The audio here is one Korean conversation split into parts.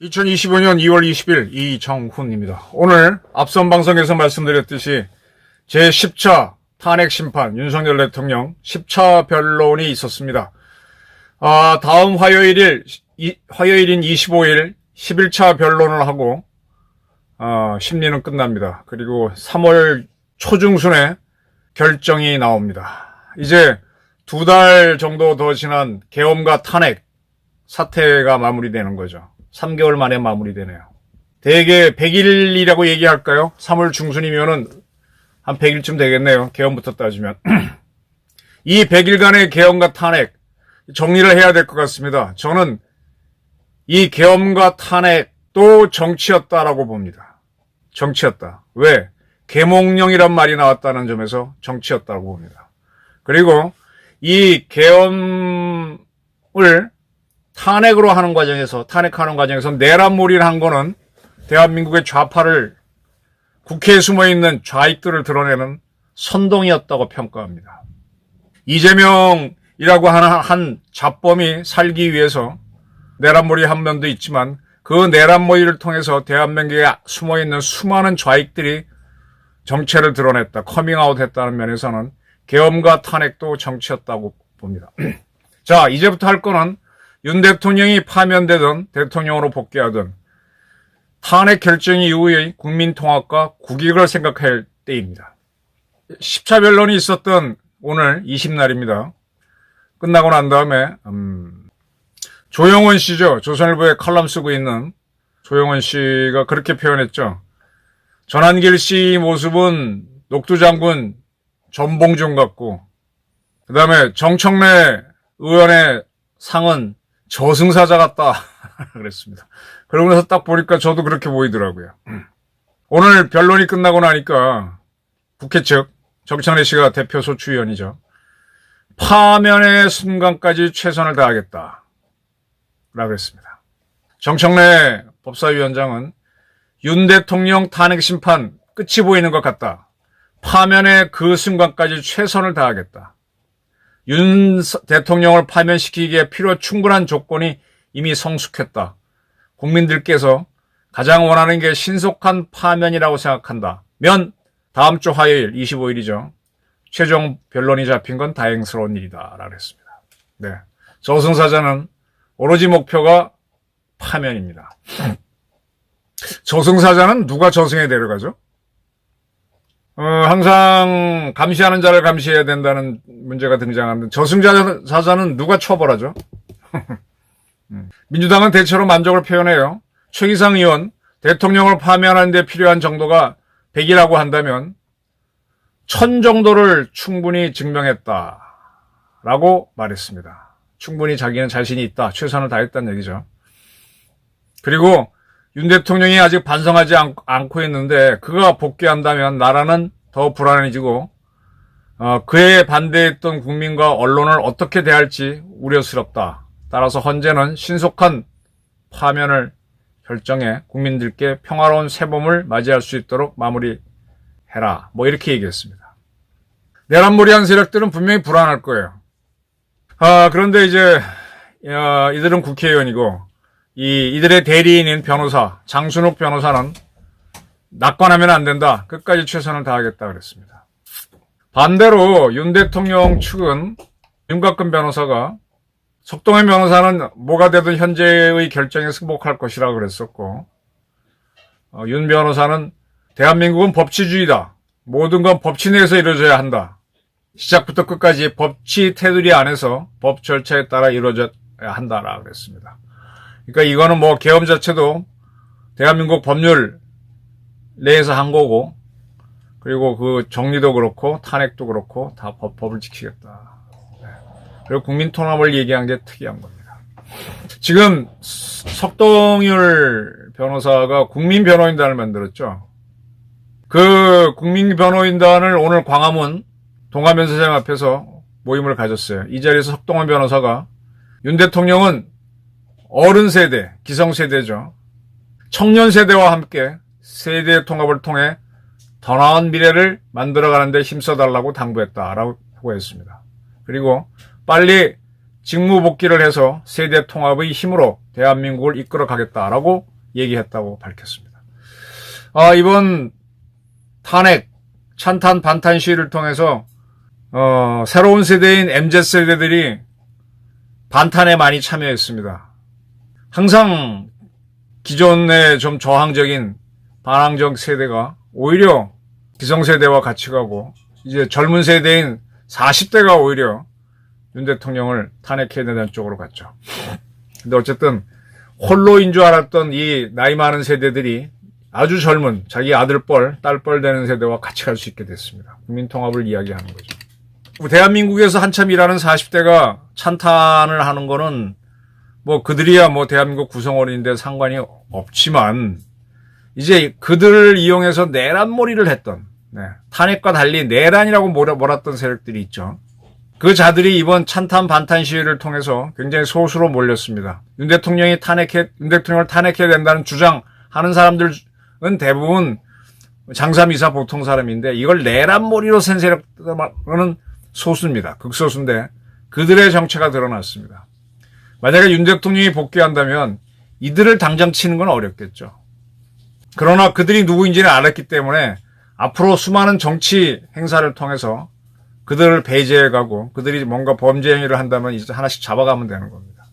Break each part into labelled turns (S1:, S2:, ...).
S1: (2025년 2월 20일) 이정훈입니다. 오늘 앞선 방송에서 말씀드렸듯이 제10차 탄핵심판 윤석열 대통령 10차 변론이 있었습니다. 다음 화요일인 25일 11차 변론을 하고 심리는 끝납니다. 그리고 3월 초중순에 결정이 나옵니다. 이제 2달 정도 더 지난 계엄과 탄핵 사태가 마무리되는 거죠. 3개월 만에 마무리되네요. 대개 100일이라고 얘기할까요? 3월 중순이면은 한 100일쯤 되겠네요. 계엄부터 따지면. 이 100일간의 계엄과 탄핵 정리를 해야 될 것 같습니다. 저는 이 계엄과 탄핵도 정치였다라고 봅니다. 정치였다. 왜? 계몽령이란 말이 나왔다는 점에서 정치였다고 봅니다. 그리고 이 계엄을 탄핵하는 과정에서 내란몰이를 한 거는 대한민국의 좌파를 국회에 숨어있는 좌익들을 드러내는 선동이었다고 평가합니다. 이재명이라고 하는 한 잡범이 살기 위해서 내란몰이 한 면도 있지만 그 내란몰이를 통해서 대한민국에 숨어있는 수많은 좌익들이 정체를 드러냈다, 커밍아웃했다는 면에서는 계엄과 탄핵도 정치였다고 봅니다. 자, 이제부터 할 거는 윤 대통령이 파면되든 대통령으로 복귀하든 탄핵 결정 이후의 국민통합과 국익을 생각할 때입니다. 10차 변론이 있었던 오늘 20날입니다. 끝나고 난 다음에 조영원 씨죠. 조선일보에 칼럼 쓰고 있는 조영원 씨가 그렇게 표현했죠. 전한길 씨 모습은 녹두장군 전봉준 같고 그 다음에 정청래 의원의 상은 저승사자 같다 그랬습니다. 그러고 나서 딱 보니까 저도 그렇게 보이더라고요. 오늘 변론이 끝나고 나니까 국회 측 정청래 씨가 대표 소추위원이죠. 파면의 순간까지 최선을 다하겠다 라고 했습니다. 정청래 법사위원장은 윤 대통령 탄핵 심판 끝이 보이는 것 같다. 파면의 그 순간까지 최선을 다하겠다. 윤 대통령을 파면시키기에 충분한 조건이 이미 성숙했다. 국민들께서 가장 원하는 게 신속한 파면이라고 생각한다. 다음 주 화요일 25일이죠. 최종 변론이 잡힌 건 다행스러운 일이다 라고 했습니다. 네, 저승사자는 오로지 목표가 파면입니다. 저승사자는 누가 저승에 데려가죠? 항상 감시하는 자를 감시해야 된다는 문제가 등장하는데 저승사자는 누가 처벌하죠? 민주당은 대체로 만족을 표현해요. 최기상 의원 대통령을 파면하는 데 필요한 정도가 100이라고 한다면 1000 정도를 충분히 증명했다라고 말했습니다. 충분히 자기는 자신이 있다. 최선을 다했다는 얘기죠. 그리고 윤 대통령이 아직 반성하지 않고 있는데 그가 복귀한다면 나라는 더 불안해지고 그에 반대했던 국민과 언론을 어떻게 대할지 우려스럽다. 따라서 헌재는 신속한 파면을 결정해 국민들께 평화로운 새봄을 맞이할 수 있도록 마무리해라. 이렇게 얘기했습니다. 내란몰이한 세력들은 분명히 불안할 거예요. 그런데 이제 이들은 국회의원이고 이들의 대리인인 변호사 장순욱 변호사는 낙관하면 안 된다. 끝까지 최선을 다하겠다 그랬습니다. 반대로 윤 대통령 측은 윤곽근 변호사가 석동현 변호사는 뭐가 되든 현재의 결정에 승복할 것이라고 그랬었고 윤 변호사는 대한민국은 법치주의다. 모든 건 법치 내에서 이루어져야 한다. 시작부터 끝까지 법치 테두리 안에서 법 절차에 따라 이루어져야 한다라고 그랬습니다. 그러니까 이거는 계엄 자체도 대한민국 법률 내에서 한 거고 그리고 그 정리도 그렇고 탄핵도 그렇고 다 법을 지키겠다. 그리고 국민통합을 얘기한 게 특이한 겁니다. 지금 석동율 변호사가 국민변호인단을 만들었죠. 그 국민변호인단을 오늘 광화문 동아면세장 앞에서 모임을 가졌어요. 이 자리에서 석동원 변호사가 윤 대통령은 어른 세대, 기성세대죠. 청년 세대와 함께 세대 통합을 통해 더 나은 미래를 만들어가는 데 힘써달라고 당부했다라고 했습니다. 그리고 빨리 직무 복귀를 해서 세대 통합의 힘으로 대한민국을 이끌어 가겠다라고 얘기했다고 밝혔습니다. 이번 탄핵, 찬탄, 반탄 시위를 통해서 새로운 세대인 MZ세대들이 반탄에 많이 참여했습니다. 항상 기존의 좀 저항적인 반항적 세대가 오히려 기성세대와 같이 가고 이제 젊은 세대인 40대가 오히려 윤 대통령을 탄핵해야 되는 쪽으로 갔죠. 근데 어쨌든 홀로인 줄 알았던 이 나이 많은 세대들이 아주 젊은 자기 아들뻘, 딸뻘 되는 세대와 같이 갈 수 있게 됐습니다. 국민통합을 이야기하는 거죠. 대한민국에서 한참 일하는 40대가 찬탄을 하는 거는 뭐 그들이야 뭐 대한민국 구성원인데 상관이 없지만 이제 그들을 이용해서 내란몰이를 했던 탄핵과 달리 내란이라고 몰았던 세력들이 있죠. 그 자들이 이번 찬탄 반탄 시위를 통해서 굉장히 소수로 몰렸습니다. 윤 대통령을 탄핵해야 된다는 주장하는 사람들은 대부분 장사미사 보통 사람인데 이걸 내란몰이로 센 세력은 소수입니다. 극소수인데 그들의 정체가 드러났습니다. 만약에 윤 대통령이 복귀한다면 이들을 당장 치는 건 어렵겠죠. 그러나 그들이 누구인지는 알았기 때문에 앞으로 수많은 정치 행사를 통해서 그들을 배제해가고 그들이 뭔가 범죄 행위를 한다면 이제 하나씩 잡아가면 되는 겁니다.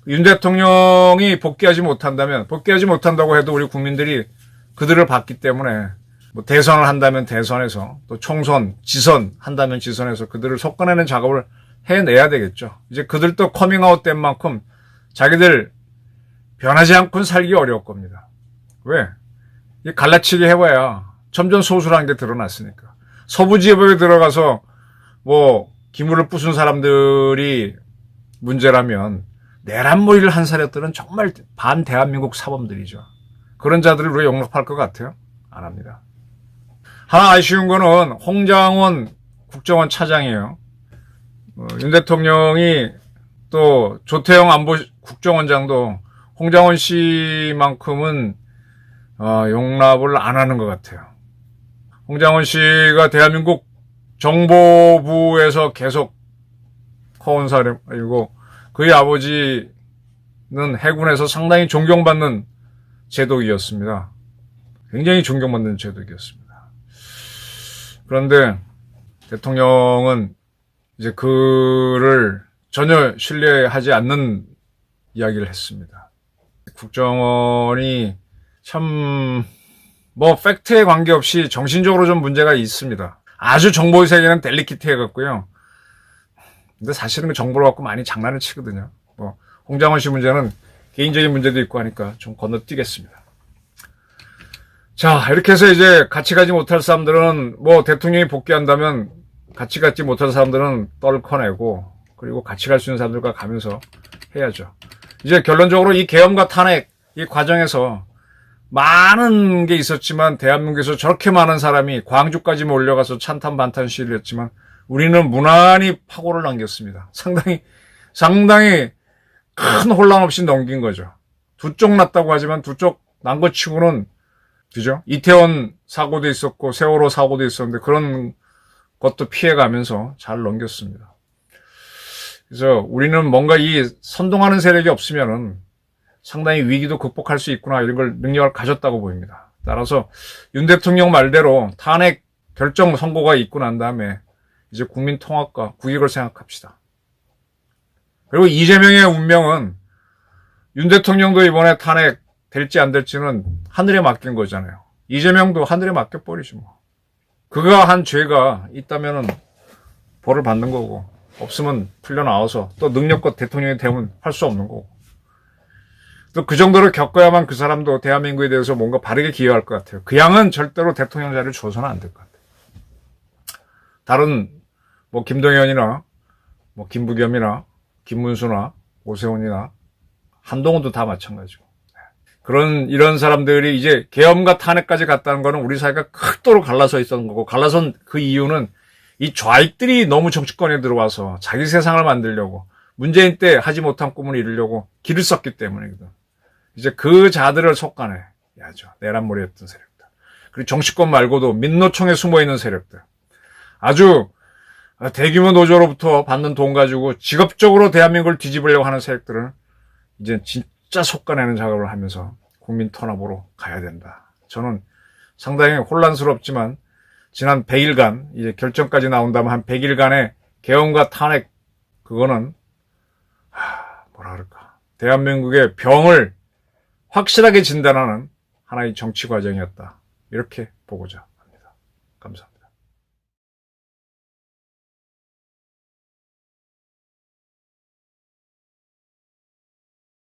S1: 윤 대통령이 복귀하지 못한다고 해도 우리 국민들이 그들을 봤기 때문에 뭐 대선을 한다면 대선에서 또 총선, 지선 한다면 지선에서 그들을 솎아내는 작업을 해내야 되겠죠. 이제 그들도 커밍아웃 된 만큼 자기들 변하지 않고는 살기 어려울 겁니다. 왜? 이 갈라치기 해봐야 점점 소수라는 게 드러났으니까. 서부지법에 들어가서 뭐 기물을 부순 사람들이 문제라면 내란몰이를 한 세력들은 정말 반대한민국 사범들이죠. 그런 자들을 우리가 용납할 것 같아요? 안 합니다. 하나 아쉬운 거는 홍장원 국정원 차장이에요. 윤 대통령이 또 조태영 안보 국정원장도 홍장원 씨만큼은 용납을 안 하는 것 같아요. 홍장원 씨가 대한민국 정보부에서 계속 커온 사람이고 그의 아버지는 해군에서 상당히 존경받는 제독이었습니다. 굉장히 존경받는 제독이었습니다. 그런데 대통령은 이제 그를 전혀 신뢰하지 않는 이야기를 했습니다. 국정원이 참 뭐 팩트에 관계없이 정신적으로 좀 문제가 있습니다. 아주 정보의 세계는 델리키트해갖고요. 근데 사실은 그 정보를 갖고 많이 장난을 치거든요. 뭐 홍장원 씨 문제는 개인적인 문제도 있고 하니까 좀 건너뛰겠습니다. 자, 이렇게 해서 이제 같이 가지 못할 사람들은 뭐 대통령이 복귀한다면 같이 가지 못할 사람들은 떨커내고 그리고 같이 갈 수 있는 사람들과 가면서 해야죠. 이제 결론적으로 이 계엄과 탄핵 이 과정에서 많은 게 있었지만 대한민국에서 저렇게 많은 사람이 광주까지 몰려가서 찬탄 반탄 시위를 했지만 우리는 무난히 파고를 남겼습니다. 상당히 큰 혼란 없이 넘긴 거죠. 두 쪽 났다고 하지만 두 쪽 난 것 치고는 그죠? 이태원 사고도 있었고 세월호 사고도 있었는데 그런 것도 피해가면서 잘 넘겼습니다. 그래서 우리는 뭔가 이 선동하는 세력이 없으면은 상당히 위기도 극복할 수 있구나 이런 걸 능력을 가졌다고 보입니다. 따라서 윤 대통령 말대로 탄핵 결정 선고가 있고 난 다음에 이제 국민 통합과 국익을 생각합시다. 그리고 이재명의 운명은 윤 대통령도 이번에 탄핵 될지 안 될지는 하늘에 맡긴 거잖아요. 이재명도 하늘에 맡겨버리지 뭐. 그가 한 죄가 있다면은 벌을 받는 거고 없으면 풀려나와서 또 능력껏 대통령이 되면 할 수 없는 거고. 또 그 정도로 겪어야만 그 사람도 대한민국에 대해서 뭔가 바르게 기여할 것 같아요. 그 양은 절대로 대통령 자리를 줘서는 안 될 것 같아요. 다른 뭐 김동연이나 뭐 김부겸이나 김문수나 오세훈이나 한동훈도 다 마찬가지고. 이런 사람들이 이제 계엄과 탄핵까지 갔다는 거는 우리 사회가 극도로 갈라서 있었던 거고, 갈라선 그 이유는 이 좌익들이 너무 정치권에 들어와서 자기 세상을 만들려고, 문재인 때 하지 못한 꿈을 이루려고 길을 썼기 때문이거든. 이제 그 자들을 속아내야죠. 내란몰이였던 세력들. 그리고 정치권 말고도 민노총에 숨어있는 세력들, 아주 대규모 노조로부터 받는 돈 가지고 직업적으로 대한민국을 뒤집으려고 하는 세력들은 이제 진짜 속아내는 작업을 하면서 국민 탄압으로 가야 된다. 저는 상당히 혼란스럽지만 지난 100일간 이제 결정까지 나온다면 한 100일간의 개헌과 탄핵, 그거는 뭐라 그럴까, 대한민국의 병을 확실하게 진단하는 하나의 정치 과정이었다. 이렇게 보고자 합니다. 감사합니다.